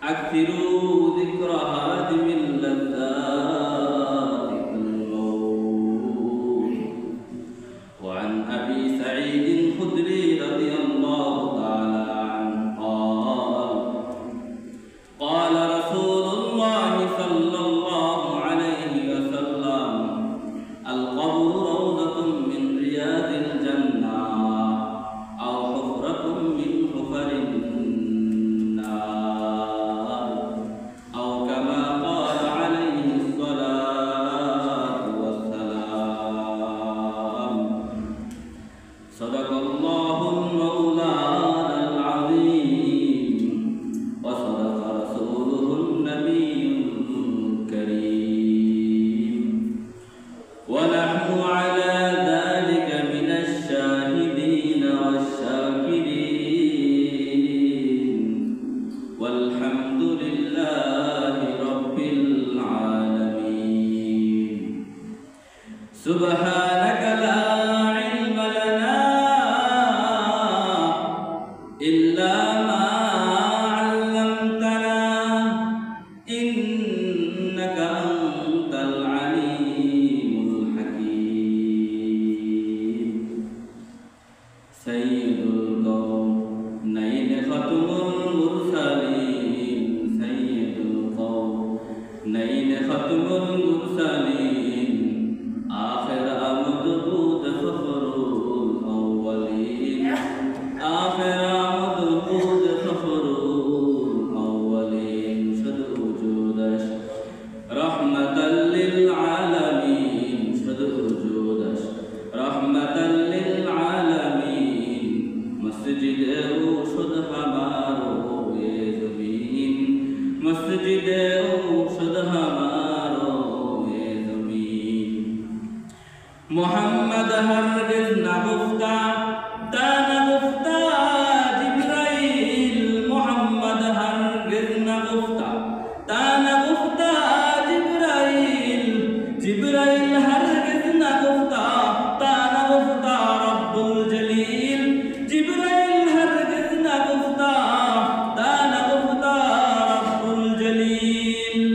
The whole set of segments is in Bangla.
أكثروا ذكر هادم اللذات الموت ونحن على ذلك من الشاهدين والشاكرين والحمد لله رب العالمين سبحانك لا علم لنا إلا ما علمتنا إنك أنت العليم الحكيم سيد الكونين ختم المرسلين سيد الكونين ختم المرسلين آخر مدبوط فخر الأولين آخر مدبوط فخر الأولين شد وجودش رحمة للعالمين شد وجودش رحمة للعالمين مسجد شد ہمارو یہ زمین مسجد شد ہمارو یہ زمین محمد ہرگز نہ گفتہ دانا گفتہ جبرائیل محمد ہرگز نہ گفتہ دانا گفتہ جبرائیل جبرائیل ہرگز نہ گفتہ دانا گفتہ رب الجلیل جبرائیل ہرگز نہ گفتہ دانا گفتہ رب الجلیل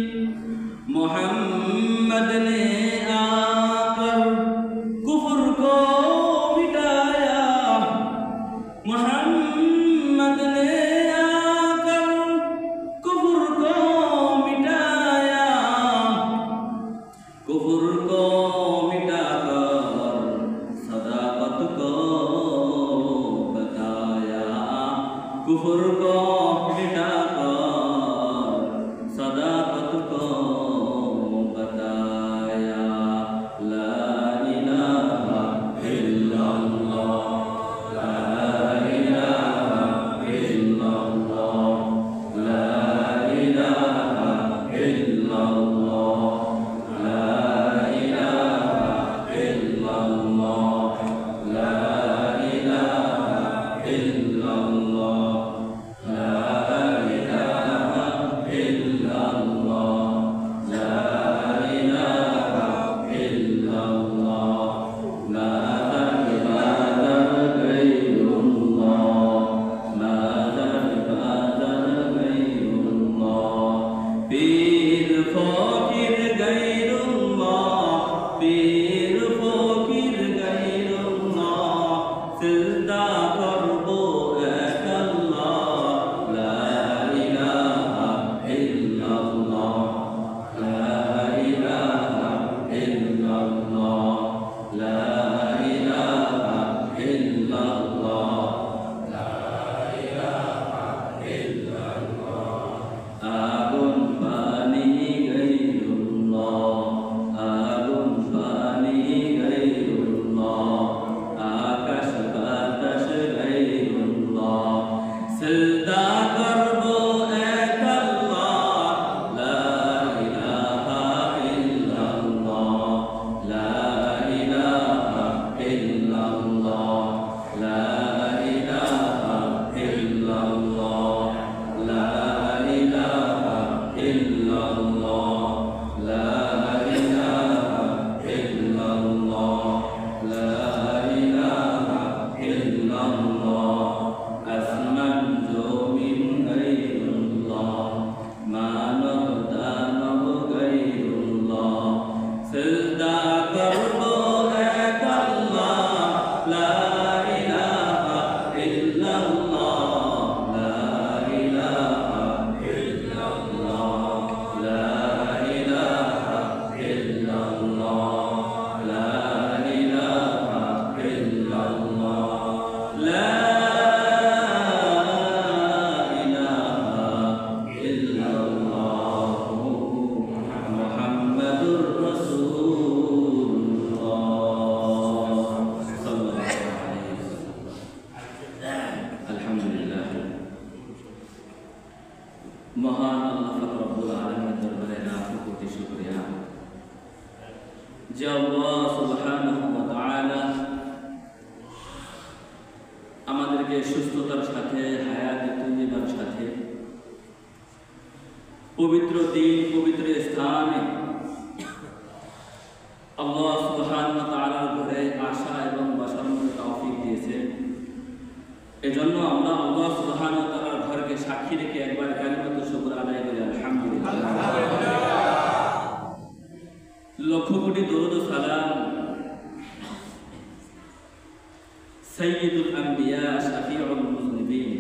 محمد نے محمد نے آکر کفر کو مٹایا کفر کو مٹا کر صداقت کو بتایا کفر کو مٹا کر صداقت کو بتایا لا الہ الا اللہ পীর ফকির গায়রুল্লাহ পীর ফকির গায়রুল্লাহ সিজদা করব এক আল্লাহ লা ইলাহা ইল্লাল্লাহ লা ইলাহা ইল্লাল্লাহ লা ইলাহা ইল্লাল্লাহ লা ইলাহা ইল্লাল্লাহ আগুন পানি গায়রুল্লাহ আগুন পানি আল্লাহ সুবহানাহু ওয়া তাআলা আমাদেরকে সুস্থতার সাথে হায়াতে তৈয়বার সাথে পবিত্র দিন পবিত্র স্থানে আল্লাহ সুবহানাহু ওয়া তাআলার ঘরে আসা এবং বসার মতো তৌফিক দিয়েছেন। এজন্য আমরা আল্লাহ সুবহানাহু ওয়া তাআলার ঘরকে সাক্ষী রেখে একবার কালিমাতু শুকর আদায় করি আলহামদুলিল্লাহ। লক্ষ কোটি দরুদ ও সালাম সাইয়্যিদুল আম্বিয়া শাফিউল মুজনিবিন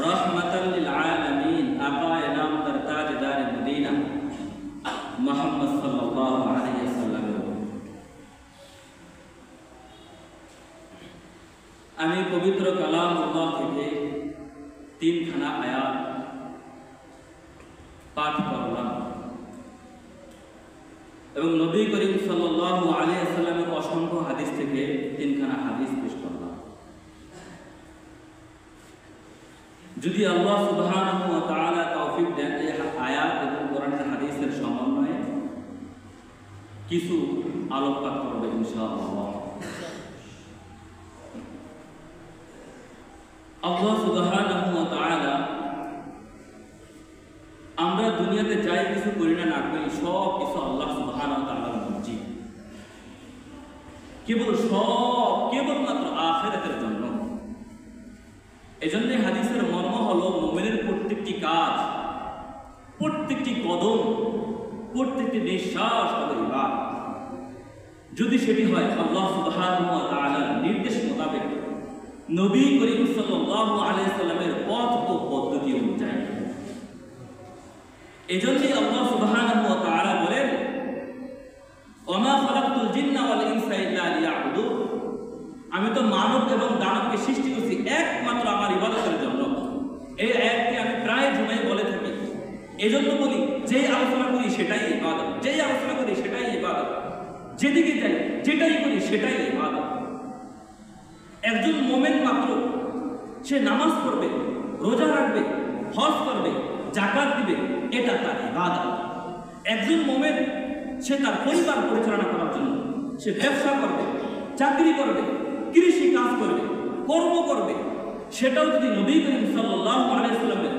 রাহমাতাল লিল আলামিন আকায়ে নামদার তাজদারে মদিনা মুহাম্মদ সাল্লাল্লাহু আলাইহি ওয়াসাল্লাম। আমি পবিত্র কালামুল্লাহ থেকে তিনখানা আয়াত পাঠ করলাম এবং নবী করিম সাল্লাল্লাহু আলাইহি ওয়াসাল্লামের অসংখ্য হাদিস থেকে তিনখানা হাদিস পেশ করলাম। যদি আল্লাহ সুবহানাহু ওয়া তাআলা তৌফিক দেন এই আয়াত এবং কোরআনের হাদিসের সমন্বয়ে কিছু আলোকপাত করবে ইনশাআল্লাহ। আল্লাহ সুবহানাহু ওয়া তাআলা আমরা দুনিয়াতে যাই কিছু করি না করি সব কিছু আল্লাহ সুবহানাহু ওয়া তাআলার মর্জি, কেবলমাত্র আখিরাতের জন্য। এজন্য হাদিসের মর্ম হলো মুমিনের প্রত্যেকটি কাজ, প্রত্যেকটি কদম, প্রত্যেকটি নিঃশ্বাস হবে ইবাদত। যদি সেটি হয় আল্লাহ সুবহানাহু ওয়া তাআলার নির্দেশ মোতাবেক নবী করিম সাল্লাল্লাহু আলাইহি ওয়াসাল্লামের পথ ও পদ্ধতি অনুযায়ী। এজন্যই আল্লাহ সুবহানাহু ওয়া তাআলা বলেন ওয়ামা খালাকতুল জিন্না ওয়াল ইনসা ইল্লা লিয়াবুদুন, আমি তো মানব এবং দানবকে সৃষ্টি করেছি একমাত্র আমার ইবাদতের জন্য। এই আয়াতটি আমি প্রায় জুমায় বলে থাকি। এজন্য বলি যেই আলোচনা করি সেটাই ইবাদত, যেই আলোচনা করি সেটাই ইবাদত, যেদিকে যাই যেটাই করি সেটাই ইবাদত। একজন মুমিন মাত্র সে নামাজ পড়বে, রোজা রাখবে, হজ করবে, যাকাত দিবে, এটা তার ইবাদত। একজন মুমিন সে তার পরিবার পরিচালনা করার জন্য সে ব্যবসা করবে, চাকরি করবে, কৃষি কাজ করবে, কর্ম করবে, সেটাও যদি নবী করিম সাল্লাল্লাহু আলাইহি ওয়াসাল্লামের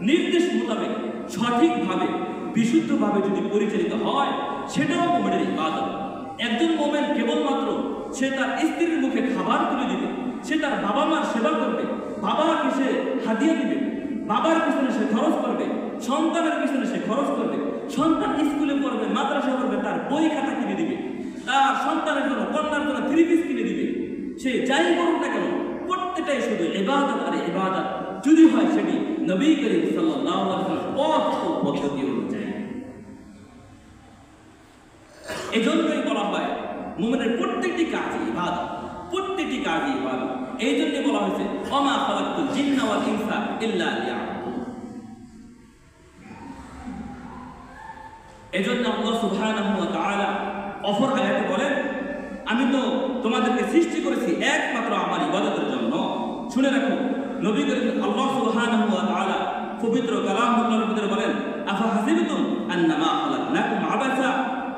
নির্দেশ মোতাবেক সঠিকভাবে বিশুদ্ধভাবে যদি পরিচালিত হয় সেটাও মুমিনের ইবাদত। একজন মুমিন কেবলমাত্র সে তার স্ত্রীর মুখে খাবার তুলে দিবে, সে তার বাবা মার সেবা করবে, বাবাকে সে হাদিয়া দিবে, বাবার পিছনে সে খরচ করবে, সন্তানের পিছনে সে খরচ করবে, সন্তান স্কুলে পড়বে, মাদ্রাসা পড়বে, তার বই খাতা কিনে দিবে, তার সন্তানের জন্য কন্যার জন্য 3 পিস কিনে দিবে, সে যাই করুক না কেন প্রত্যেকটাই শুধু ইবাদত আর ইবাদত, যদি হয় সেটি নবী করিম সাল্লাল্লাহু আলাইহি ওয়াসাল্লামের পথ ও পদ্ধতি অনুযায়ী। এজন্যই বলা হয় মুমিনের প্রত্যেকটি কাজই ইবাদত, প্রত্যেকটি কাজই ইবাদত। এই জন্য বলা হয়েছে ওয়ামা খালাকতুল জিন্না ওয়াল ইনসা ইল্লা লিয়াবুদুন। এজন্য আল্লাহ সুবহানাহু ওয়া তাআলা অপর আয়াতে বলেন আমি তো তোমাদেরকে সৃষ্টি করেছি একমাত্র আমার ইবাদতের জন্য। শুনে রাখো নবী করিম আল্লাহ সুবহানাহু ওয়া তাআলা পবিত্র কালামুল্লাহর ভিতরে বলেন আফা হাসিবতুম আন্নামা খালাকনাকুম আবাসা,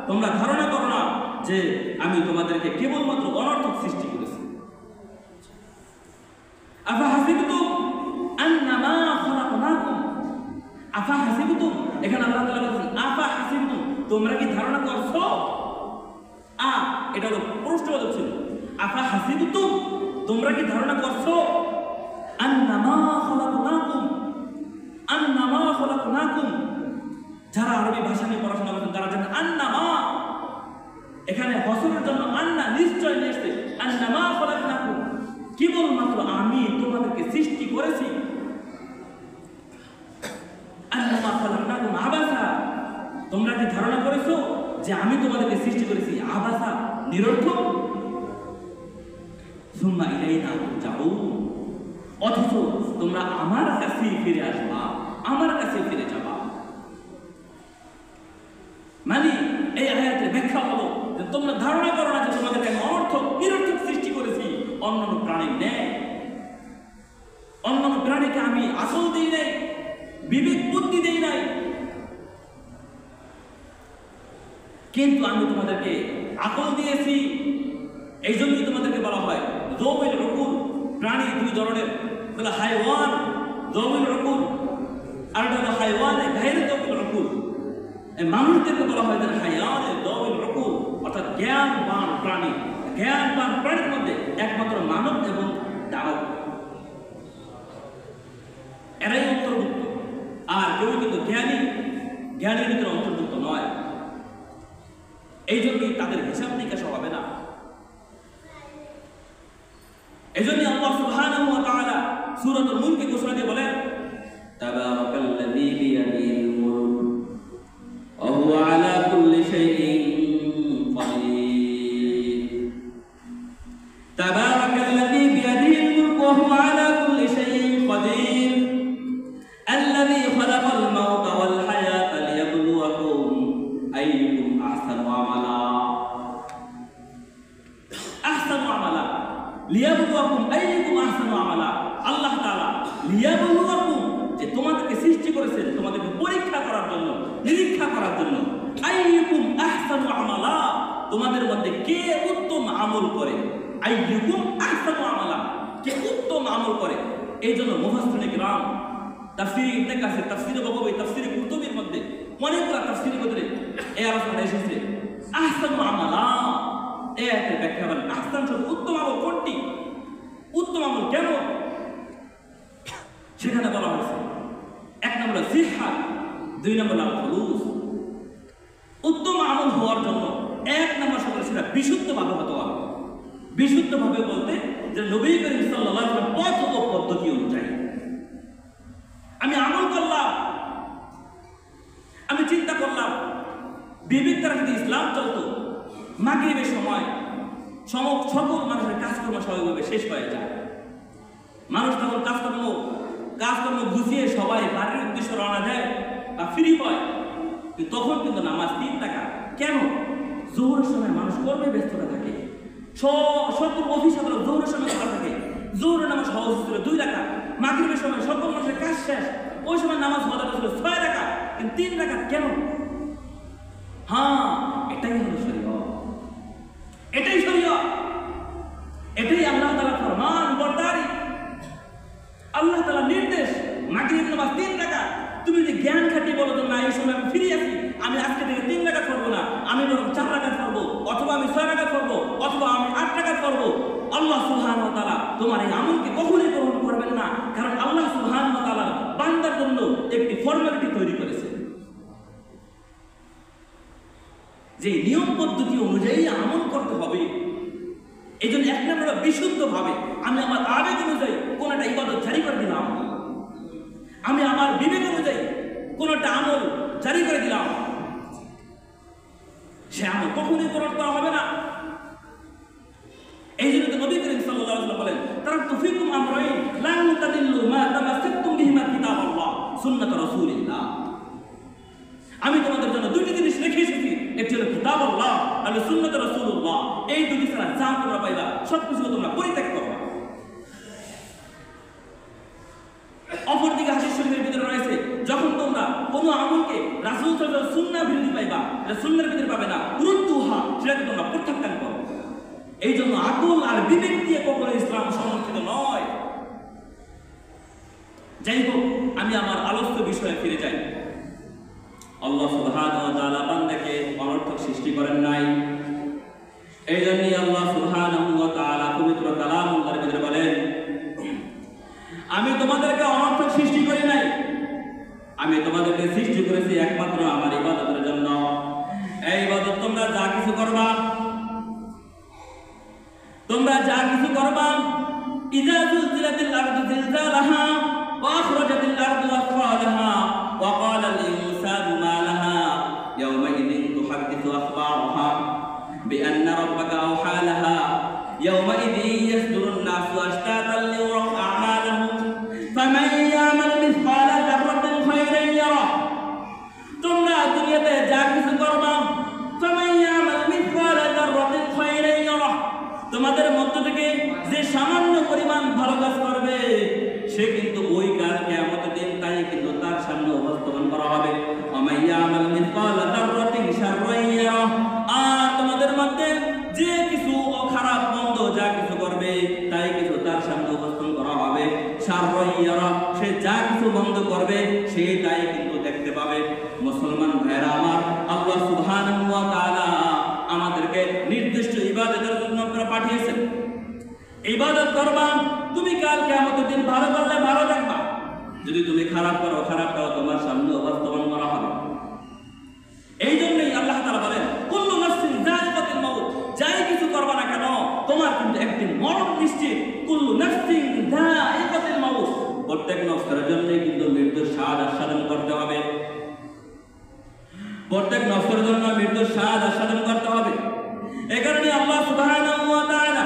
তোমরা ধারণা করো না যে আমি তোমাদেরকে কেবলমাত্র অনর্থক সৃষ্টি করেছি। আফা হাসিবতুম আন্নামা খালাকনাকুম, আফা হাসিবতুম, এখানে আল্লাহ তাআলা বলেন আফা হাসিবতুম, তোমরা কি ধারণা করছো? এটা হলো প্রশ্নবোধক ছিল। আফা হাসিবতুম, তোমরা কি ধারণা করছো? আন্নামা খালাকনাকুম, আন্নামা খালাকনাকুম, যারা আরবি ভাষা নিয়ে পড়াশোনা করেন তারা জানেন আন্নামা এখানে হসরের জন্য আন্না নিশ্চয় নিয়ে এসেছে। আন্নামা খালাকনাকুম, কেবলমাত্র আমি তোমাদেরকে সৃষ্টি করেছি। আন্নামা খালাকনাকুম আবাসা, তোমরা কি ধারণা করেছো যে আমি তোমাদেরকে সৃষ্টি করেছি আবাসা, নিরর্থক? সুম্মা ইলাইনা তুরজাউন, অথচ তোমরা আমার কাছেই ফিরে আসবা, আমার কাছে ফিরে যাবা। মানে এই আয়াতের ব্যাখ্যা হলো যে তোমরা ধারণা করো না যে তোমাদেরকে আমি অনর্থক নিরর্থক সৃষ্টি করেছি অন্যান্য প্রাণীর ন্যায়। অন্যান্য প্রাণীকে আমি আসল দিই নাই, বিবেক বুদ্ধি দেই নাই, কিন্তু আমি তোমাদেরকে আকল দিয়েছি। এই জন্যই তোমাদেরকে বলা হয় যৌবিল উকুল, প্রাণী দুই ধরনের, বলে হাইওয়ান যৌবিল উকুল, আর একটা হলো হাইওয়ানে গায়রে যৌবিল উকুল। এই মানুষদেরকে বলা হয় যে হাইওয়ানে যৌবিল উকুল, অর্থাৎ জ্ঞানবান প্রাণী। জ্ঞানবান প্রাণীর মধ্যে একমাত্র মানব এবং দানব, এরাই অন্তর্ভুক্ত। আর কেউ কিন্তু জ্ঞানীর ভিতরে অন্তর্ভুক্ত নয়। এই জন্যই তাদের হিসাব নিকাশ হবে না। এই জন্যই আল্লাহ সুবহানাহু ওয়া তাআলা সূরাতুল মুলকে ঘোষণা দিয়ে বলেন, তাবারাকাল্লাযী বিয়াদিহিল মুলক ওয়া হুয়া আলা কুল্লি শাইইন কাদির। তাবারাকাল্লাযী বিয়াদিহিল মুলক ওয়া হুয়া আলা কুল্লি শাইইন কাদির আল্লাযী খালাকাল মাউতা ওয়াল হায়াতা লিয়াবলুয়াকুম আইয়ুকুম আহসানু আমালা। আহসানু আমালা, লিয়াবলুয়াকুম আইয়ুকুম আহসানু আমালা। আল্লাহ তাআলা লিয়াবলুয়াকুম, যে তোমাদেরকে সৃষ্টি করেছেন তোমাদেরকে পরীক্ষা করার জন্য, নিরীক্ষা করার জন্য। আইয়ুকুম আহসানু আমালা, তোমাদের মধ্যে কে উত্তম আমল করে। আইয়ুকুম আহসানু আমালা, কে উত্তম আমল করে। এই জন্য মুফাসসিরিনে কিরাম, তাফসীর ইবনে কাসির, তাফসীর নববী, তাফসীর কুতুবের মধ্যে অনেকগুলো তাফসীরের মধ্যে এই আলোচনা এসেছে আহসানু আমালা। এই আয়াতের ব্যাখ্যা বলেন আহসান শব্দ উত্তম আমল কোনটি, উত্তম আমল কেমন। সেখানে বলা হয়েছে এক নম্বর সিহহা, দুই নম্বর খুলুস। উত্তম আমল হওয়ার জন্য এক নম্বর শব্দ সেটা বিশুদ্ধভাবে হতে হবে। বিশুদ্ধভাবে বলতে যে নবী করিম সাল্লাল্লাহু আলাইহি ওয়াসাল্লাম পথ ও পদ্ধতি অনুযায়ী আমি আমল করলাম। আমি চিন্তা করলাম বিবেক দ্বারা যদি ইসলাম চলতো, মাগরিবের সময় সকল মানুষের কাজকর্ম স্বাভাবিকভাবে শেষ হয়ে যায়। মানুষ তখন কাজকর্ম গুছিয়ে সবাই বাড়ির উদ্দেশ্যে রওনা দেয় বা ফ্রি হয়। তখন কিন্তু নামাজ 3 টাকা। কেন? জোহরের সময় মানুষ কর্মে ব্যস্ততা থাকে, সকল অফিস আদালত জোহরের সময় খোলা থাকে। জোহরের নামাজ হওয়া উচিত ছিল 2 টাকা। মাগরিবের সময় সকল মানুষের কাজ শেষ, ওই সময় নামাজ হওয়া ছিল 6 টাকা, কিন্তু 3 টাকা কেন? হ্যাঁ, এটাই হলো শরীয়ত, এটাই শরীয়ত, এটাই আল্লাহ তাআলার ফরমান বরদারি, আল্লাহ তাআলার নির্দেশ। মাগরিবের নামাজ 3 টাকা। তুমি যদি জ্ঞান খাটিয়ে বলো তো না এই সময় আমি ফিরে আছি, আমি আজকে থেকে 3 টাকা করবো না, আমি বরং 4 টাকা করবো, অথবা আমি 6 টাকা করবো, অথবা আমি 8 টাকা করবো, আল্লাহ সুবহানাহু ওয়া তাআলা তোমার এই আমলকে কখনোই গ্রহণ করবেন না। কারণ আল্লাহ সুবহানাহু ওয়া তাআলা বান্দার জন্য একটি ফর্মালিটি তৈরি করেছে, যে নিয়ম পদ্ধতি অনুযায়ী আমল করতে হবে। এই জন্য এক নম্বর বিশুদ্ধভাবে আমি আমার আবেগ অনুযায়ী কোন একটা ইবাদত জারি করে দিলাম, আমি আমার বিবেক অনুযায়ী কোন একটা আমল জারি করে দিলাম, সে আমল কখনোই গ্রহণ করা হবে না। এই জন্য তো নবী করিম সাল্লাল্লাহু আলাইহি ওয়াসাল্লাম বলেন, তারাকতু ফীকুম আমরাইন লান তাদিল্লু মা তামাসসাকতুম বিহিমা কিতাবাল্লাহ সুন্নাত রাসূলিল্লাহ। আমি তোমাদের জন্য 2টি জিনিস রেখে এসেছি, একটি হলো কিতাবুল্লাহ আর সুন্নাত রাসূলুল্লাহ। এই দুটি ছাড়া যা তোমরা পাইবা সবকিছু তোমরা পরিত্যাগ করবা। অপরদিকে হাদিস শরীফের ভিতরে রয়েছে, যখন তোমরা কোনো আমলকে রাসূল সাল্লাল্লাহু আলাইহি ওয়াসাল্লাম সুন্নাহ ভিত্তি পাইবা, এটা সুন্নাহর ভিতরে পাবে না, রুদ্দুহা, সেটাকে তোমরা প্রত্যাখ্যান করো। এই জন্য আকল আর বিবেক দিয়ে কখনো ইসলাম সমর্থিত নয়। যাই হোক, আমি আমার আলোচ্য বিষয়ে ফিরে যাই। আল্লাহ সুবহানাহু ওয়া তাআলা বান্দাকে অনর্থক সৃষ্টি করেন নাই। এই জন্যই আল্লাহ সুবহানাহু ওয়া তাআলা পবিত্র কালামুল্লাহর ভিতরে বলেন, আমি তোমাদেরকে অনর্থক সৃষ্টি করি নাই, আমি তোমাদেরকে সৃষ্টি করেছি একমাত্র আমার ইবাদতের জন্য। এই ইবাদত তোমরা যা কিছু করবা, ইযা যুলজিলাতিল আরদু জিলজালাহা ওয়া আখরাজাতিল আরদু আসফালাহা ওয়া ক্বালাল ইনসানু মা লাহা ইয়াওমাইযিন তুহাদ্দিসু আখবারাহা বিআন্না রাব্বাকা আওহা লাহা ইয়াওমাইযিন ইয়াসদুরুন নাসু আশতাতান লিয়ুরাউ আ'মালাহুম ফামান ইয়া'মাল মিসকালা যাররাতিন খায়রান ইয়ারাহ। তোমরা দুনিয়াতে যা কিছু করবা, ফামান ইয়া'মাল মিসকালা যাররাতিন খায়রান ইয়ারাহ, তোমাদের মধ্য থেকে যে সামান্য পরিমাণ ভালো কাজ করবে সে কিন্তু ওই কাজ কিয়ামতের দিন তাই কিন্তু তার সামনে উপস্থাপন করা হবে। ওয়া মান ইয়া'মাল মিসকালা যাররাতিন শাররান ইয়ারাহ, আর তোমাদের মধ্যে করবে সেই দায় কিন্তু দেখতে পাবে। মুসলমান ভাইরা আমার, আল্লাহ সুবহানাহু ওয়া তাআলা আমাদেরকে নির্দিষ্ট ইবাদতের জন্য পাঠিয়েছেন। ইবাদত করবা, তুমি কাল কিয়ামতের দিন ভালো করলে ভালো দেখবা, যদি তুমি খারাপ করো খারাপটাও তোমার সামনে বাস্তবায়ন করা হবে। এই জন্যই আল্লাহ তাআলা বলেন, কুল্লু নাফসিন যায়িকাতুল মাউত, যাই কিছু করবা না কেন তোমার কিন্তু একদিন মরণ নিশ্চিত। কুল্লু নাফসিন যায়িকাতুল মাউত, প্রত্যেক নফসের জন্যই কিন্তু মৃত্যুর স্বাদ আস্বাদন করতে হবে। প্রত্যেক নফসের জন্য মৃত্যুর স্বাদ আস্বাদন করতে হবে। এই কারণে আল্লাহ সুবহানাহু ওয়া তাআলা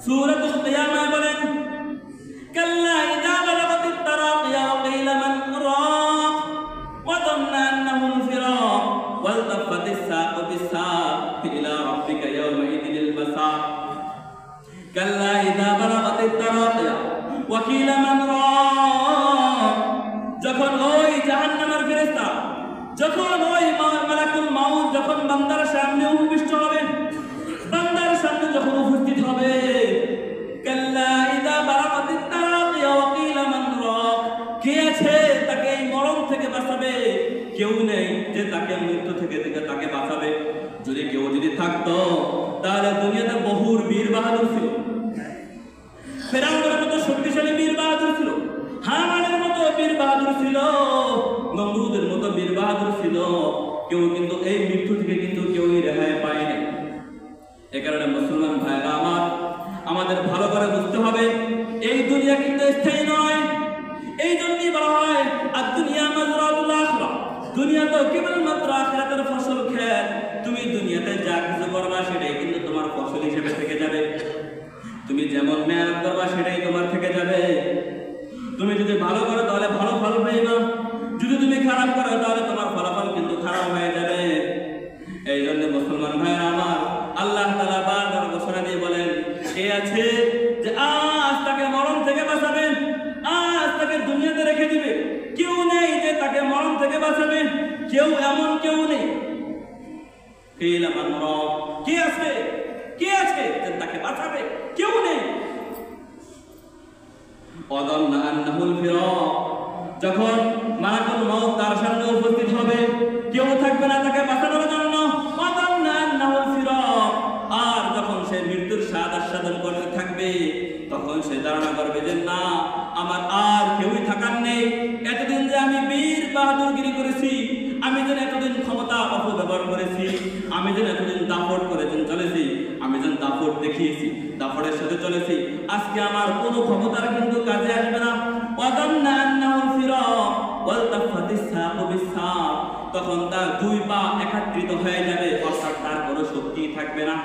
সূরাতুল কিয়ামাহ বলেন, কাল্লা ইযা বালাগাতিত তারাকিয়া ওয়া কিলা মান রাক ওয়া যান্না আন্নাহুল ফিরাক ওয়ালতাফাতিস সাকু বিস-সাক ইলা রাব্বিকা ইয়াওমাইযিনিল মাসাক। কাল্লা ইযা বালাগাতিত তারাকিয়া ওয়া কিলা মান রাক, যখন ওই জাহান্নামের ফেরেশতা, যখন ওই মালাকুল মাউত যখন বান্দার সামনে উপবিষ্ট হবে, বান্দার সামনে যখন উপস্থিত হবে, কাল্লা ইযা বালাগাতিত তারাকিয়া ওয়া কিলা মান রাক, কে আছে তাকে এই মরণ থেকে বাঁচাবে? কেউ নেই যে তাকে মৃত্যু থেকে তাকে বাঁচাবে। যদি কেউ থাকতো তাহলে দুনিয়াতে বহুর বীর বাহাদুর ছিল, ফেরাউনের মতো শক্তিশালী বীর বাহাদুর ছিল, হামানের মতো বীর বাহাদুর ছিল, নমরুদের মতো বীর বাহাদুর ছিল। কেউ কিন্তু এই মৃত্যু থেকে কিন্তু কেউই রেহাই পায়নি। এ কারণে মুসলমান ভাইরা আমার, আমাদের ভালো করে বুঝতে হবে এই দুনিয়া কিন্তু স্থায়ী নয়। এই জন্যই বলা হয় আদ-দুনিয়া মাজরাতুল আখিরা, দুনিয়া তো কেবলমাত্র আখিরাতের ফসল ক্ষেত। তুমি দুনিয়াতে যা কিছু করবা সেটাই কিন্তু তোমার ফসল হিসেবে থেকে যাবে। তুমি যেমন মেহনত করবা সেটাই তোমার থেকে যাবে। তুমি যদি ভালো করো তাহলে ভালো ফল পাইবা, যদি তুমি খারাপ করো তাহলে তোমার ফলাফল কিন্তু খারাপ হয়ে যাবে। এই জন্য মুসলমান ভাইরা আমার, আল্লাহ তাআলা বারবার ঘোষণা দিয়ে বলেন, কে আছে যে আজ তাকে মরণ থেকে বাঁচাবে, আজ তাকে দুনিয়াতে রেখে দিবে? কেউ নেই যে তাকে মরণ থেকে বাঁচাবে, কেউ এমন কেউ নেই। কিলা মান রাক, কে আছে? কে আছে যে তাকে বাঁচাবে? কেউ নেই। ওয়াযান্না আন্নাহুল ফিরাক, যখন মালাকুল মাউত তার সামনে উপস্থিত হবে, কেউ থাকবে না তাকে বাঁচানোর জন্য। ওয়াযান্না আন্নাহুল ফিরাক, আর যখন সে মৃত্যুর স্বাদ আস্বাদন করতে থাকবে, তখন সে ধারণা করবে যে না, আমার আর কেউই থাকার নেই। এতদিন যে আমি বীর বাহাদুরগিরি করেছি, আমি যেন এতদিন ক্ষমতা অপব্যবহার করেছি, আমি যেন এতদিন দাপট করে চলেছি, আমি যেন দাপট দেখিয়েছি, দাপটের সাথে চলেছি, আজকে আমার কোনো ক্ষমতার কিন্তু কাজে আসবে না। ওয়াযান্না আন্নাহুল ফিরাক ওয়ালতাফাতিস সাকু বিস-সাক, তখন তার দুই পা একত্রিত হয়ে যাবে, অর্থাৎ তার কোনো শক্তি থাকবে না,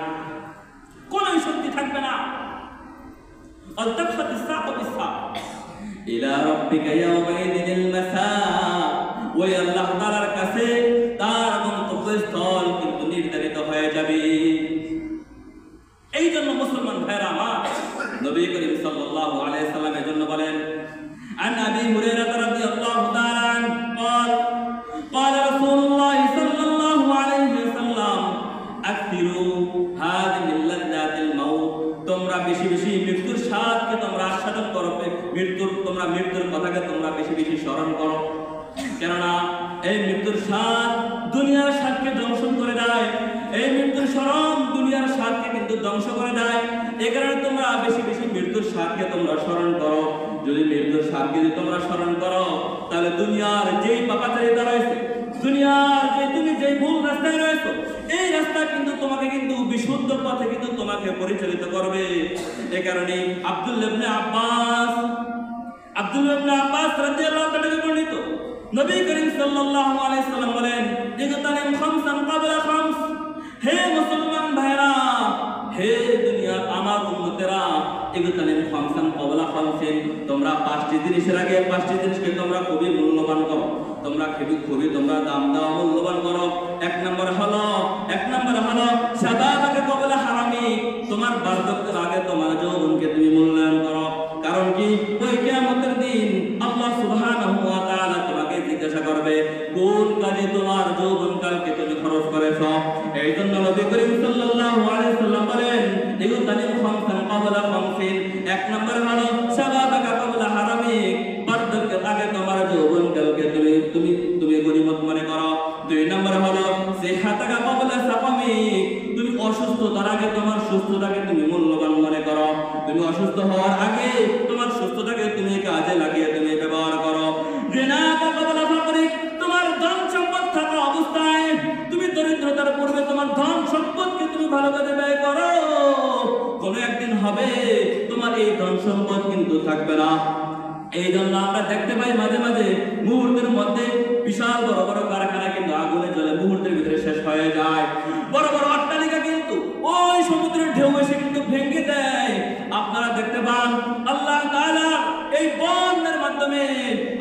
কোনো শক্তি থাকবে না। ওয়ালতাফাতিস সাকু বিস-সাক ইলা রাব্বিকা ইয়াওমাইযিনিল মাসাক, ওই আল্লাহ তাআলার কাছে তার গন্তব্যস্থল কিন্তু নির্ধারিত হয়ে যাবে। এই জন্য মুসলমান ভাইরা আমার, নবী করিম সাল্লাল্লাহু আলাইহি সাল্লাম এর জন্য বলেন, আন আবি হুরায়রা রাদিয়াল্লাহু তাআলা আনহু قال قال رسول الله صلى الله عليه وسلم আকসিরু হাযিহি লাযযাতিল মাউত, তোমরা বেশি বেশি মৃত্যুর স্বাদকে তোমরা আস্বাদন করো, মৃত্যুর কথাকে তোমরা বেশি বেশি স্মরণ করো। কেননা এই মৃত্যুর স্বাদ দুনিয়ার স্বাদকে ধ্বংস করে দেয়, এই মৃত্যুর স্মরণ দুনিয়ার স্বাদকে কিন্তু ধ্বংস করে দেয়। এই কারণে তোমরা বেশি বেশি মৃত্যুর স্বাদকে তোমরা স্মরণ করো। যদি মৃত্যুর স্বাদকে যদি তোমরা স্মরণ করো, তাহলে দুনিয়ার যেই পাপাচারিতা রয়েছে, দুনিয়ার তুমি যেই ভুল রাস্তায় রয়েছো, এই রাস্তা কিন্তু তোমাকে কিন্তু বিশুদ্ধ পথে কিন্তু তোমাকে পরিচালিত করবে। এই কারণে আব্দুল্লাহ ইবনে আব্বাস রাদিয়াল্লাহু তাআলা থেকে বর্ণিত, নবী করিম সাল্লাল্লাহু আলাইহি সাল্লাম বলেন, ইগতানিম খামসান ক্বাবলা খামস, হে মুসলমান ভাইরা, হে দুনিয়ার আমার উম্মতেরা, ইগতানিম খামসান ক্বাবলা খামসিন, তোমরা পাঁচটি জিনিসের আগে পাঁচটি জিনিসকে তোমরা খুবই মূল্যবান করো, তোমরা খুবই তোমরা দাম দাও, মূল্যবান করো। এক নম্বর হলো শাবাবাকা ক্বাবলা হারামি, তোমার বার্ধক্যের আগে তোমার যৌবনকে তুমি মূল্যায়ন করো। কারণ কি, ওই কিয়ামতের দিন আল্লাহ সুবহানাহু ওয়া তাআলা তোমাকে জিজ্ঞাসা করবে কোন কাজে তোমার যৌবনকালকে তুমি খরচ করেছো। এই জন্য নবী করিম সাল্লাল্লাহু আলাইহি সাল্লাম বলেন, ইগতানিম খামসান ক্বাবলা খামসিন, এক নম্বর হলো শাবাবাকা ক্বাবলা হারামি, বার্ধক্যের আগে তোমার যৌবন আগে তোমার সুস্থতাকে তুমি মূল্যবান মনে করো। তুমি অসুস্থ হওয়ার আগে তোমার সুস্থতাকে তুমি কাজে লাগিয়ে তুমি ব্যবহার করো। তোমার ধন সম্পদ থাকা অবস্থায় তুমি দরিদ্রতার পূর্বে তোমার ধন সম্পদকে তুমি ভালো কাজে ব্যয় করো। কোনো একদিন হবে তোমার এই ধন সম্পদ কিন্তু থাকবে না। এই জন্য আমরা দেখতে পাই মাঝে মাঝে মুহূর্তের মধ্যে বিশাল বড় বড় কারখানা কিন্তু আগুনে জ্বলে মুহূর্তের ভিতরে শেষ হয়ে যায়। বড় বড় অট্টালিকা কিন্তু ওই সমুদ্রের ঢেউ এসে কিন্তু ভেঙে দেয়। আপনারা দেখতে পান আল্লাহ তাআলা এই বন্যার মাধ্যমে,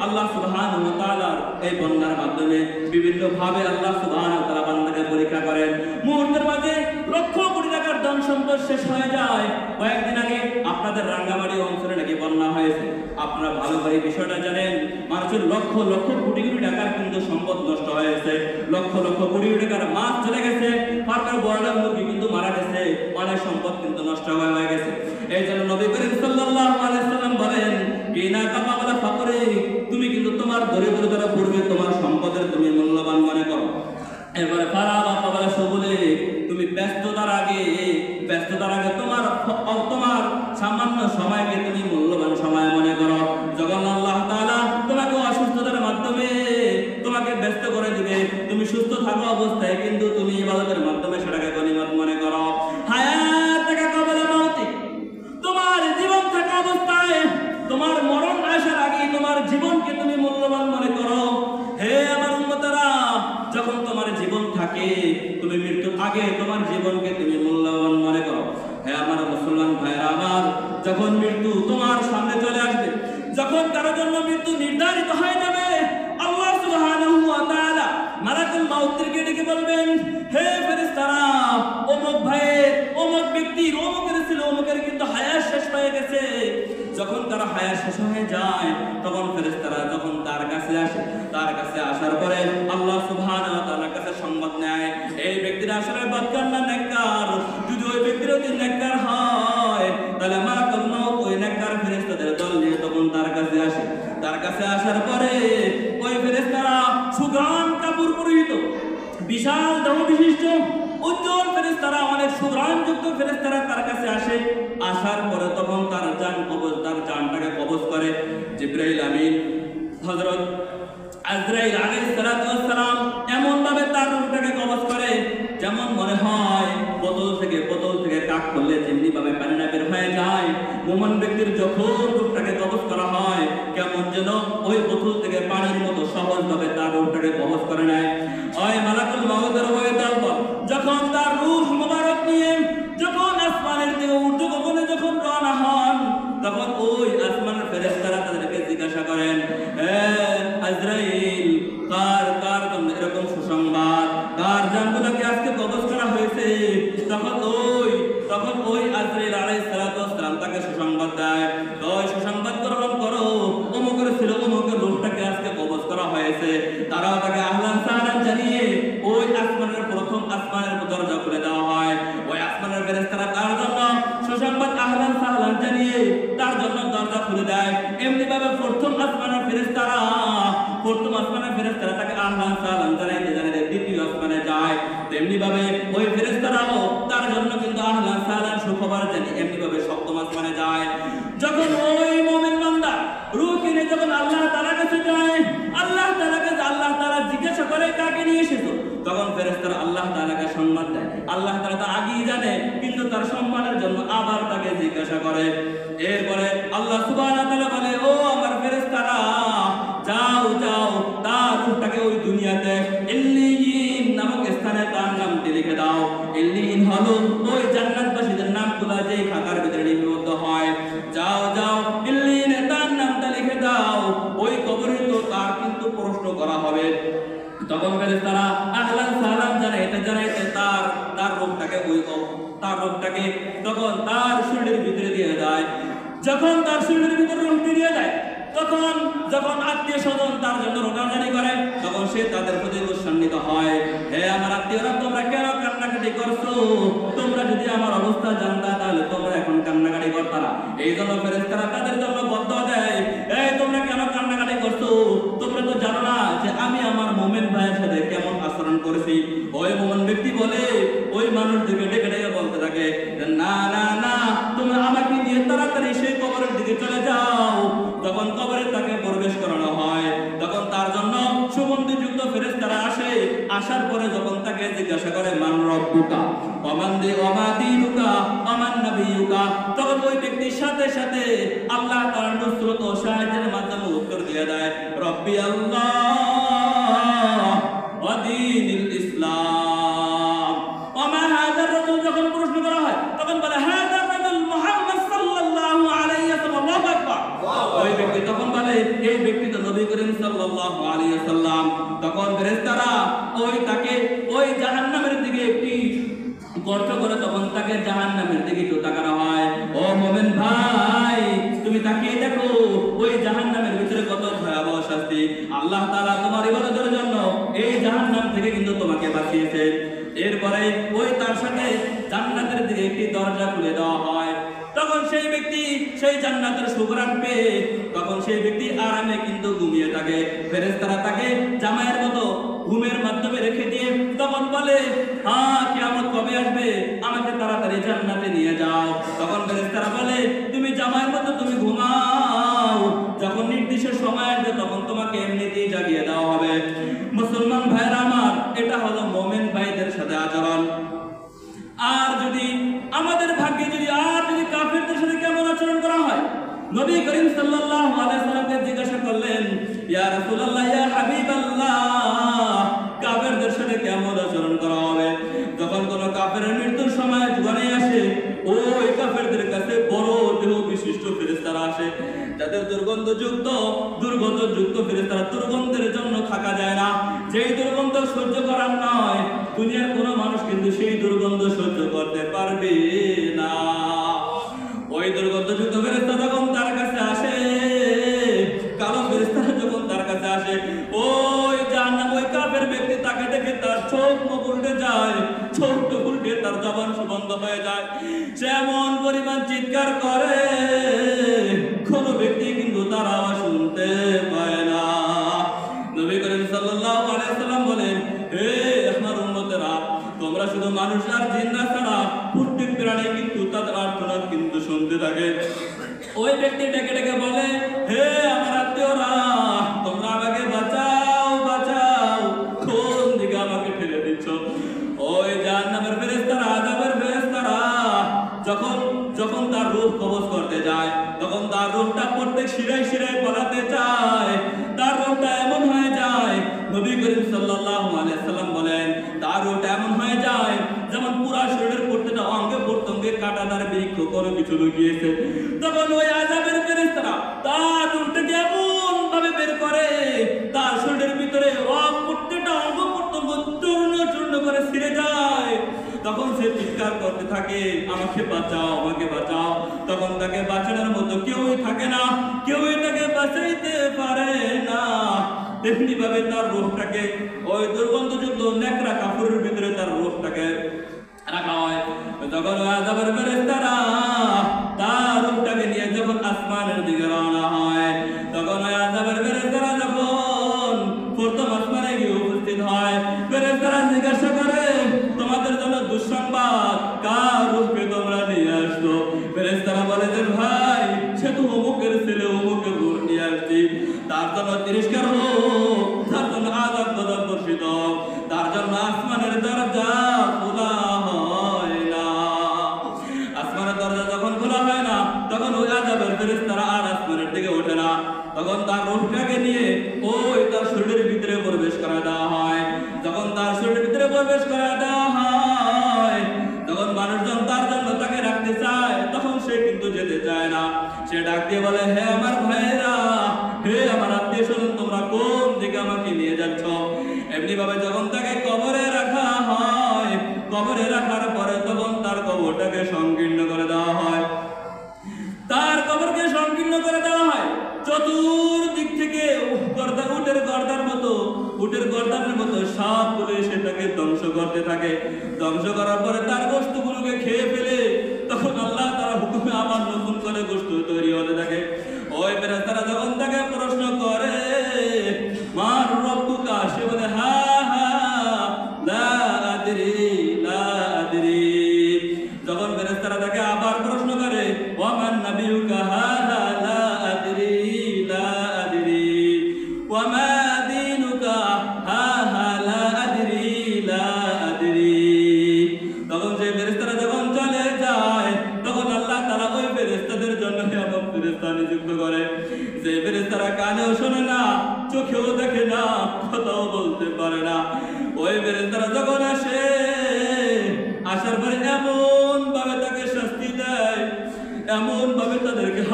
আল্লাহ সুবহানাহু ওয়া তাআলা এই বন্যার মাধ্যমে বিভিন্ন ভাবে আল্লাহ সুবহানাহু ওয়া তাআলা বান্দাকে পরীক্ষা করেন। মুহূর্তের মাঝে লক্ষ কোটি টাকার ধন সম্পদ শেষ হয়ে যায়। কয়েকদিন আগে আপনাদের রাঙ্গামাটি অঞ্চলে নাকি বন্যা হয়েছে। আপনারা ভালো করে বিষয়টা জানেন, মানুষের লক্ষ লক্ষ কোটি কোটি টাকার কিন্তু সম্পদ নষ্ট হয়েছে, লক্ষ লক্ষ কোটি কোটি টাকার মাছ চলে গেছে, ফার্মের বড় মুরগি কিন্তু মারা গেছে, অনেক সম্পদ কিন্তু নষ্ট হয়ে গেছে। এই জন্য নবী করিম সাল্লাল্লাহু আলাইহি সাল্লাম বলেন, কিনা কামালা ফাকরে, তুমি কিন্তু তোমার দরিদ্রতার পূর্বে তোমার সম্পদের তুমি মূল্যবান মনে করো। এবারে ফারা বা পাবলা সবুলে, তুমি ব্যস্ততার আগে তোমার সামান্য সময়কে তুমি মূল্যবান সময় মনে করো। যখন আল্লাহ তাআলা তোমাকে অসুস্থতার মাধ্যমে তোমাকে ব্যস্ত করে দিবে, তুমি সুস্থ থাকা অবস্থায় কিন্তু তুমি ইবাদতের মাধ্যমে সেটাকে গনিমত মনে করো। হায়াতাকা ক্বাবলা মাউতিক, তোমার জীবন থাকা অবস্থায় তোমার মরণ আসার আগে তোমার জীবনকে তুমি মূল্যবান মনে করো। হে আমার উম্মতেরা, যখন তোমার জীবন থাকে তুমি মৃত্যুর আগে তোমার জীবনকে তুমি মূল্যবান মনে করো। হে আমার মুসলমান ভাইরা আমার, যখন মৃত্যু তোমার সামনে চলে আসবে, যখন কারোর জন্য মৃত্যু নির্ধারিত হয়ে যাবে, আল্লাহ সুবহানাহু ওয়া তাআলা মালাকুল মাউতকে ডেকে বলবেন, হে ফেরেশতারা, অমুক ভাইয়ের অমুক ব্যক্তির অমুকের ছিল, অমুকের কিন্তু হায়াত শেষ হয়ে গেছে। যখন তার হায়াত শেষ হয়ে যায় তখন ফেরেশতারা যখন তার কাছে আসে, তার কাছে আসার পরে আল্লাহ সুবহানাহু ওয়া তাআলার কাছে সংবাদ নেয়, এই ব্যক্তিরা আসলে বদকার না নেককার। যদি ওই ব্যক্তির যদি নেককার হয় তাহলে মালাকুল মাউত ওই নেককার ফেরেশতাদের দল নিয়ে তখন তার কাছে আসে। তার কাছে আসার পরে ওই ফেরেশতারা সুঘ্রাণ কাপড় পরিহিত, বিশাল দেহ বিশিষ্ট উজ্জ্বল ফেরেশতারা, অনেক সুঘ্রাণযুক্ত ফেরেশতারা তার কাছে আসে। আসার পরে তখন তার জানটাকে কবজ করে জিবরাইল আমিন হযরত আজরাইল আলাইহিস সালাতু ওয়াস সালাম এমন ভাবে তার রূহটাকে কবজ করে যেমন মনে হয় বোতল থেকে কাক করলে যেমনি ভাবে পানি না বের হয়ে যায়। মুমিন ব্যক্তির যখন রূহটাকে কবজ করা হয় কেমন যেন ওই বোতল থেকে পানির মতো সহজ ভাবে তার রূহটাকে কবজ করে নেয়। ওই মালাকুল মাউতের ওই দলবল যখন তার রূহ মুবারক নিয়ে যখন আসমানের দিকে ঊর্ধ্ব গগনে যখন রওনা হন, তখন ওই আসমানের ফেরেশতারা তাদেরকে জিজ্ঞাসা করেন, হে আজরাইল, কার জন্য এরকম সুসংবাদ, কার জানগুলোকে আজকে কবজ করা হয়েছে? তখন ওই আজরাইল আলাইহিস সালাতু ওয়াস সালাম তাকে সুসংবাদ দেয়, ওই সুসংবাদ গ্রহণ করো, অমুকের ছিল অমুকের রূহটাকে আজকে কবজ করা হয়েছে। তারাও তাকে আহলান সাহলান জানিয়ে ওই আসমানের প্রথম আসমানের দরজা খুলে দেওয়া হয়। ওই আসমানের ফেরেশতারা তার জন্য সুসংবাদ আহলান সাহলান জানিয়ে তার জন্য দরজা খুলে দেয়। এমনি ভাবে প্রথম আসমানের ফেরেশতারা তাকে আহলান সাহলান জানাইতে দ্বিতীয় আসমানে যায়। তেমনি ভাবে ওই ফেরেশতারাও তার জন্য কিন্তু আহলান সাহলান সুখবর জানিয়ে এমনি ভাবে সপ্তম আসমানে যায়। যখন ওই মুমিন বান্দা রূহ কিনে যখন আল্লাহ তাআলার কাছে যায়, আল্লাহ তাআলা জিজ্ঞাসা করে কাকে নিয়ে এসেছো? তখন ফেরেশতারা আল্লাহ তাআলাকে সংবাদ দেয়। আল্লাহ তাআলা তো আগেই জানে, কিন্তু তার সম্মানের জন্য আবার তাকে জিজ্ঞাসা করে। এরপরে আল্লাহ সুবহানাহু ওয়া তাআলা বলে, ও আমার ফেরেশতারা, যাও তার রূহটাকে ওই দুনিয়াতে ইল্লিয়িন নামক স্থানে তার নামটি লিখে দাও। ইল্লিয়িন হলো ওই জান্নাতবাসীদের নামগুলো যেই খাতার ভিতরে লিপিবদ্ধ হয়। যাও ইল্লিয়িনে তার নামটা লিখে দাও। ওই কবরে তো তার কিন্তু প্রশ্ন করা হবে। তখন ফেরেশতারা আহলান সাহলান জানাইতে তার রূহটাকে তখন তার শরীরের ভিতরে দিয়ে দেয়। যখন তার শরীরের ভিতরে রূহটি দিয়ে দেয়, তখন যখন আত্মীয় স্বজন তার জন্য রোনাজানি করে, তখন সে তাদের প্রতি উৎসান্বিত হয়। হে আমার আত্মীয়রা, তোমরা কেন কান্নাকাটি করছো? তোমরা যদি আমার অবস্থা জানতা তাহলে তোমরা এখন কান্নাকাটি করতা না। এই জন্য ফেরেশতারা তাদের জন্য বদদোয়া দেয়, এই তোমরা কেন কান্নাকাটি করছো? তোমরা তো জানো না যে আমি আমার মুমিন ভাইয়ের সাথে কেমন আচরণ করেছি। ওই মুমিন ব্যক্তি বলে, ওই মানুষদেরকে ডেকে বলতে থাকে, আসার পরে যখন তাকে জিজ্ঞাসা করে মান রব্বুকা ওমা দীনুকা ওমান নবিয়ুকা, তখন ওই ব্যক্তির সাথে সাথে আল্লাহ তাআলার নুসরত ও সাহায্যের মাধ্যমে উত্তর দিয়ে দেয় রব্বি আল্লাহ ওয়া দীনুল ইসলাম। ওমা হাযার রাজুল, যখন প্রশ্ন করা হয় তখন বলে হাযার রাজুল মুহাম্মদ সাল্লাল্লাহু আলাইহি ওয়াসাল্লাম। আল্লাহু আকবার। ওই ব্যক্তি তখন বলে এই ব্যক্তি তো নবী করিম সাল্লাল্লাহু আলাইহি ওয়াসাল্লাম। তখন ফেরেশতারা ওই জাহান্নামের দিকে একটি গর্ত করে তখন তাকে জাহান্নামের দিকে তাকানো হয়। ও মুমিন ভাই, তুমি তাকিয়ে দেখো ওই জাহান্নামের ভিতরে কত ভয়াবহ শাস্তি। আল্লাহ তাআলা তোমার ইবাদতের জন্য এই জাহান্নাম থেকে কিন্তু তোমাকে বাঁচিয়েছে। এরপরে ওই তার সাথে জান্নাতের দিকে একটি দরজা খুলে দেওয়া হয়। তখন সেই ব্যক্তি সেই জান্নাতের সুঘ্রাণ পেয়ে তখন সেই ব্যক্তি আরামে কিন্তু ঘুমিয়ে থাকে। ফেরেশতারা তাকে জামাইয়ের মতো ঘুমের মাধ্যমে রেখে দিয়ে তখন বলে হ্যাঁ কিয়ামত কবে আসবে, আমাকে তাড়াতাড়ি জান্নাতে নিয়ে যাও। তখন ফেরেশতারা বলে তুমি জামাইয়ের মতো তুমি ঘুমাও, যখন নির্দিষ্ট সময় আসবে তখন তোমাকে এমনিতেই জাগিয়ে দেওয়া হবে। মুসলমান ভাইরা আমার, এটা হলো মুমিন ভাইদের সাথে আচরণ। আর যদি আমাদের ভাগ্যে যদি কাফেরদের সাথে কেমন আচরণ করা হয়, নবী করিম সাল্লাল্লাহু আলাইহি ওয়াসাল্লামকে জিজ্ঞাসা করলেন ইয়া রাসূলুল্লাহ ইয়া হাবিবাল্লাহ, কাফেরদের সাথে কেমন আচরণ করা হবে? যখন কোন কাফেরের মৃত্যুর সময় ঘরে আসে, ওই কাফেরদের কাছে বড় দেহ বিশিষ্ট ফেরেশতারা আসে, যাদের দুর্গন্ধযুক্ত ফেরেশতারা, দুর্গন্ধের জন্য থাকা যায় না। যেই দুর্গন্ধ সহ্য করার নয়, দুনিয়ার কোনো মানুষ কিন্তু সেই দুর্গন্ধ সহ্য করতে পারবে না। ওই দুর্গন্ধযুক্ত ফেরেশতা যখন তার কাছে আসে, কালো ফেরেশতারা যখন তার কাছে আসে, ওই জাহান্নাম ওই কাফের ব্যক্তি তাকে দেখে তার চোখ মুখ উল্টে যায়, চোখ উল্টে তার জবান বন্ধ হয়ে যায়। সে এমন পরিমাণ চিৎকার করে কোন ব্যক্তি কিন্তু তার আওয়াজ শুনতে পায় না। নবী করিম সাল্লাল্লাহু আলাইহি ওয়াসাল্লাম বলেন হে আমার উম্মতেরা, তোমরা শুধু মানুষ আর জিন না ছাড়া প্রত্যেক প্রাণী কিন্তু তাদের আর্তনাদ কিন্তু শুনতে থাকে। ওই ব্যক্তি ডেকে ডেকে বলে হে আমার আত্মীয়রা, তোমরা আমাকে বাঁচাও বাঁচাও, কোন দিকে আমাকে ফেলে দিচ্ছ? ওই জাহান্নামের ফেরেশতারা, আযাবের ফেরেশতারা যখন তার রূহ কবজ করতে যায়, তখন তার রূহটা প্রত্যেক শিরায় শিরায় পলাতে চায়। তার রূহটা এমন হয়ে যায়, নবী করিম সাল্লাল্লাহু আলাইহি ওয়াসাল্লাম বলেন তার রূহটা এমন হয়ে যায় যেমন পুরো শরীরের প্রত্যেকটা অঙ্গে প্রত্যঙ্গে কাঁটাদার বৃক্ষ কোনো কিছু লুকিয়েছে। তখন ওই আযাবের ফেরেশতারা তার রূহটাকে এমন ভাবে বের করে, তার শরীরের ভিতরে প্রত্যেকটা অঙ্গ প্রত্যঙ্গ চূর্ণ চূর্ণ করে ছিঁড়ে যায়। তখন সে চিৎকার করতে থাকে আমাকে বাঁচাও আমাকে বাঁচাও। তখন তাকে বাঁচানোর মতো কেউই থাকে না, কেউই তাকে বাঁচাইতে পারে না। তেমনি ভাবে তার রূহটাকে ওই দুর্গন্ধযুক্ত নেকড়া কাপড়ের ভিতরে তার রূহটাকে রাখা হয়। তখন ওই আযাবের ফেরেশতারা তার রূহটাকে নিয়ে যখন আসমানের দিকে রওনা হয়, তখন ওই আযাবের ফেরেশতারা যখন প্রথম আসমানে গিয়ে উপস্থিত হয়, ফেরেশতারা জিজ্ঞাসা করে তোমাদের জন্য দুঃসংবাদ, কার রূহকে তোমরা নিয়ে আসছো? ফেরেশতারা বলে যে ভাই সে তো অমুকের ছেলে, অমুকের রূহ নিয়ে আসছি, তার জন্য তিরস্কার হোক, তার জন্য আযাব গজব বর্ষিত হোক, তার জন্য আসমানের দরজা খোলা হয় না। আসমানের দরজা যখন খোলা হয় না, তখন ওই আযাবের ফেরেশতারা আর আসমানের দিকে ওঠে না। তখন তার রূহটাকে নিয়ে ওই তার শরীরের ভিতরে প্রবেশ করা দেওয়া হয়। যখন তার শরীরের ভিতরে প্রবেশ করা দেওয়া হয়, তখন মানুষজন তার জন্য তাকে রাখতে চায়, তখন সে কিন্তু যেতে চায় না। সে ডাক দিয়ে বলে হে আমার ভাইয়েরা, হে আমার আত্মীয় স্বজন, তোমরা কোন দিকে আমাকে নিয়ে যাচ্ছ? এমনি ভাবে যখন তাকে কবরে রাখা হয়, কবরে রাখার পরে তখন তার কবরটাকে সংকীর্ণ করে দেওয়া হয়। তার কবরকে সংকীর্ণ করে দেওয়া হয়। চতুর্দিক থেকে উটের গর্দানের মতো সাপগুলো সেটাকে ধ্বংস করতে থাকে। ধ্বংস করার পরে তার গোশতগুলোকে খেয়ে ফেলে, তখন আল্লাহ তার হুকুমে আবার নতুন করে গোশত তৈরি হতে থাকে। ওই ফেরেশতারা যখন তাকে প্রশ্ন করে মান রব্বুকা, সে বলে হা হা লা আদরি লা আদরি। যখন ফেরেশতারা তাকে আবার প্রশ্ন করে ওয়া মান নাবিয়ুকা, হা হা লা আদরি লা আদরি। ওয়া মা দীনুকা, হা হা লা আদরি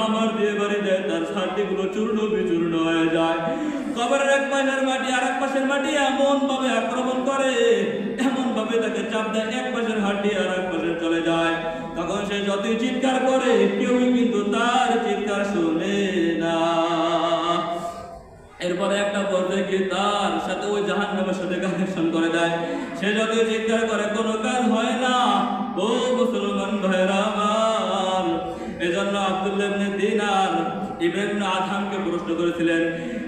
হামার দিয়ে বাড়ি দেয়, তার হাড্ডিগুলো চূর্ণ বিচূর্ণ হয়ে যায়। কবরের এক পাশের মাটি আর এক পাশের মাটি এমন ভাবে আক্রমণ করে, এমন ভাবে তাকে চাপ দেয়, এক পাশের হাড্ডি আর এক পাশে চলে যায়। তখন সে যতই চিৎকার করে কেউই কিন্তু তার চিৎকার শুনে না। এরপরে একটা পর্যায়ে গিয়ে তার সাথে ওই জাহান্নামের সাথে কানেকশন করে দেয়। সে যতই চিৎকার করে কোনো কাজ হয় না। ও মুসলমান ভাইরা আমার, এজন্য আব্দুল্লাহ ইবনে দিনার ইব্রাহিম ইবনে আদহামকে প্রশ্ন করেছিলেন,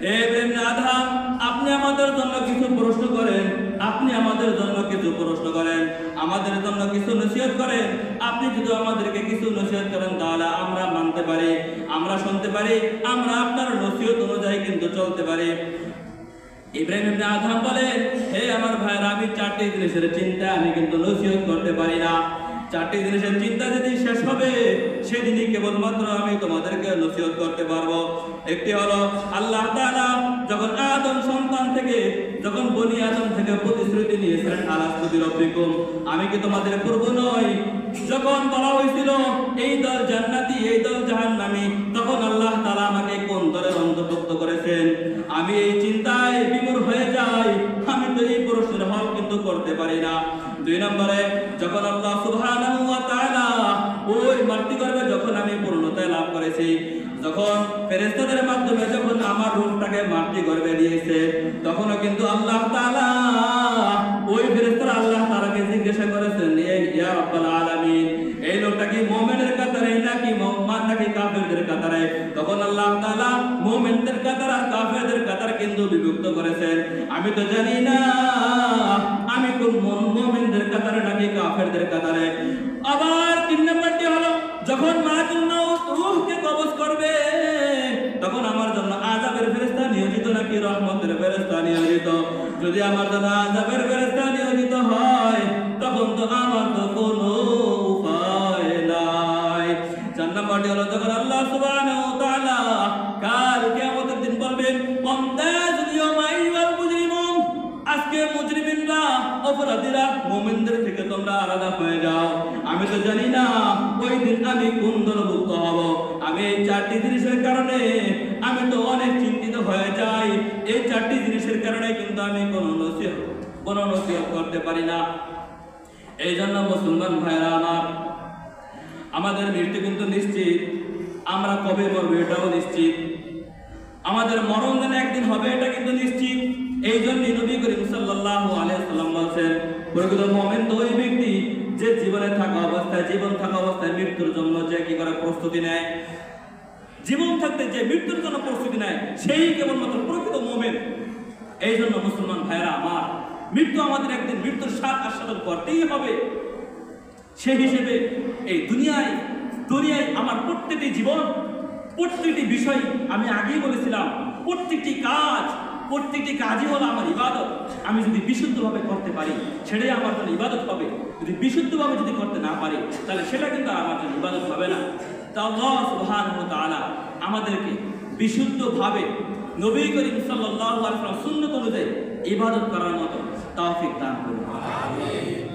হে ইব্রাহিম ইবনে আদহাম, আপনি আমাদের জন্য কিছু প্রশ্ন করেন, আপনি আমাদের জন্য কিছু প্রশ্ন করেন, আমাদের জন্য কিছু নসিহত করেন। আপনি যদি আমাদেরকে কিছু নসিহত করেন তাহলে আমরা মানতে পারি, আমরা শুনতে পারি, আমরা আপনার নসিহত অনুযায়ী কিন্তু চলতে পারি। ইব্রাহিম ইবনে আদহাম বলেন, হে আমার ভাইরা, আমি চারটি জিনিসের চিন্তা আমি কিন্তু নসিহত করতে পারি না। চারটি জিনিসের চিন্তা যেদিন শেষ হবে সেদিনই কেবলমাত্র আমি তোমাদেরকে নসিহত করতে পারবো। একটি হলো আল্লাহ তাআলা যখন আদম সন্তান থেকে, যখন বনি আদম থেকে প্রতিশ্রুতি নিয়েছিলেন, আলাস্তু বিরব্বিকুম, আমি কি তোমাদের প্রভু নই? যখন বলা হয়েছিল এই দল জান্নাতি এই দল জাহান্নামী, তখন আল্লাহ তাআলা আমাকে কোন দলের অন্তর্ভুক্ত করেছেন আমি এই চিন্তায় বিমূঢ় হয়ে যাই। আমি তো এই প্রশ্নের হল কিন্তু করতে পারি না। দুই নম্বরে, যখন আল্লাহ সুবহানাহু ওয়া তাআলা ওই মাতৃগর্ভে যখন আমি পূর্ণতা লাভ করেছি, যখন ফেরেশতাদের মাধ্যমে যখন আমার রূহটাকে মাতৃগর্ভে দিয়েছে, তখনও কিন্তু আল্লাহ তাআলা ওই ফেরেশতারা আল্লাহ তাআলাকে জিজ্ঞাসা করেছেন, ইয়া রাব্বাল আলামিন, এই লোকটা কি মুমিনের কাতারে নাকি নাকি কাফেরদের কাতারে? তখন আল্লাহ তাআলা মুমিনদের কাতার আর কাফেরদের কাতার কিন্তু বিভক্ত করেছেন। আমি তো জানি না আমি কোন মুমিনদের কাতারে নাকি কাফেরদের কাতারে। আবার তিন নম্বরটি হলো, যখন মালাকুল মউত রূহকে কবজ করবে, তখন আমার জন্য আযাবের ফেরেশতা নিয়োজিত নাকি রহমতের ফেরেশতা নিয়োজিত? যদি আমার জন্য আযাবের ফেরেশতা নিয়োজিত হয়, তখন তো আমার তো কোনো উপায় নাই। চার নম্বরটি হলো, যখন আল্লাহ সুবহানাহু ওয়া তাআলা কাল কিয়ামতের দিন বলবেন, ওয়ামতাজুল ইয়াওমা আইয়ুহাল মুজরিমুন, আজকে মুজরিমিনরা, অপরাধীরা মুমিনদের থেকে তোমরা আলাদা হয়ে যাও। আমি তো জানি না ওই দিন আমি কোন দলভুক্ত হব। আমি এই চারটি জিনিসের কারণে আমি তো অনেক চিন্তিত হয়ে যাই। এই চারটি জিনিসের কারণে কিন্তু আমি কোনো নসিহত করতে পারি না। এই জন্য মুসলমান ভাইরা আমার, আমাদের মৃত্যু কিন্তু নিশ্চিত, আমরা কবে মরব এটাও নিশ্চিত, আমাদের মরণ যেন একদিন হবে এটা কিন্তু নিশ্চিত। এই জন্যই নবী করিম সাল্লাল্লাহু আলাইহি ওয়াসাল্লাম বলেছেন, প্রকৃত মুমিন তো ওই ব্যক্তি যে জীবন থাকা অবস্থায় মৃত্যুর জন্য যে কি করে প্রস্তুতি নেয়, জীবন থাকতে যে মৃত্যুর জন্য প্রস্তুতি নেয়, সেই কেবলমাত্র প্রকৃত মুমিন। এই জন্য মুসলমান ভাইরা আমার, মৃত্যু আমাদের একদিন মৃত্যুর স্বাদ আস্বাদন করতেই হবে। সেই হিসেবে এই দুনিয়ায় আমার প্রত্যেকটি জীবন, প্রত্যেকটি বিষয়, আমি আগেই বলেছিলাম, প্রত্যেকটি কাজই হলো আমার ইবাদত। আমি যদি বিশুদ্ধভাবে করতে পারি সেটাই আমার জন্য ইবাদত হবে। যদি বিশুদ্ধভাবে যদি করতে না পারি তাহলে সেটা কিন্তু আমার জন্য ইবাদত হবে না। তা আল্লাহ সুবহানাহু ওয়া তাআলা আমাদেরকে বিশুদ্ধভাবে নবী করিম সাল্লাল্লাহু আলাইহি ওয়াসাল্লাম সুন্নাত অনুযায়ী ইবাদত করার মতো তৌফিক দান করুন। আমিন।